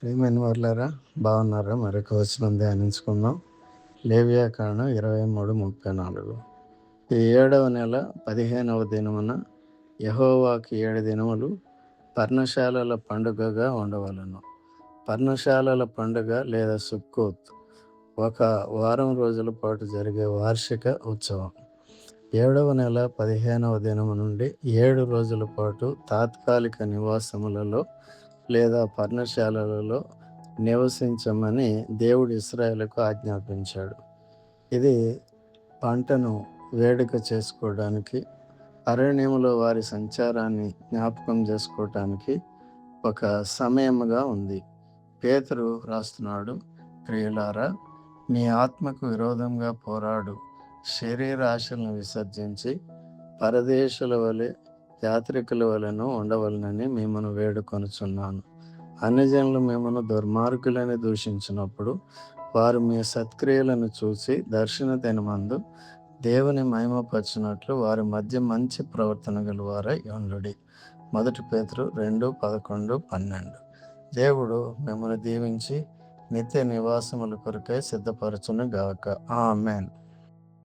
ప్రియమైన వాళ్ళారా, బాగున్నారా? మరొక వచనం ధ్యానించుకుందాం. లేవియాకాండం 23:34. ఈ 7వ నెల 15వ దినమున యెహోవాకు 7 దినములు పర్ణశాలల పండుగగా ఉండవలెను. పర్ణశాలల పండుగ లేదా సుక్కోత్ ఒక వారం రోజుల పాటు జరిగే వార్షిక ఉత్సవం. 7వ నెల 15వ దినము నుండి 7 రోజుల పాటు తాత్కాలిక నివాసములలో లేదా పర్ణశాలలలో నివసించమని దేవుడు ఇశ్రాయేలుకు ఆజ్ఞాపించాడు. ఇది పంటను వేడుక చేసుకోవడానికి, అరణ్యములో వారి సంచారాన్ని జ్ఞాపకం చేసుకోవటానికి ఒక సమయముగా ఉంది. పేతురు రాస్తున్నాడు, ప్రియులారా, మీ ఆత్మకు విరోధంగా పోరాడు శరీరాశలను విసర్జించి పరదేశుల వలె యాత్రికుల వలెను ఉండవలనని మిమ్మను వేడుకొనుచున్నాను. అన్యజనులు మిమ్మను దుర్మార్గులని దూషించినప్పుడు వారు మీ సత్క్రియలను చూసి దర్శన దినమందు దేవుని మహిమపరచినట్లు వారి మధ్య మంచి ప్రవర్తన గలవారై ఉండుడి. 1 పేతురు 2:11-12. దేవుడు మిమ్మల్ని దీవించి నిత్య నివాసముల కొరకై సిద్ధపరచును గాక. ఆమేన్.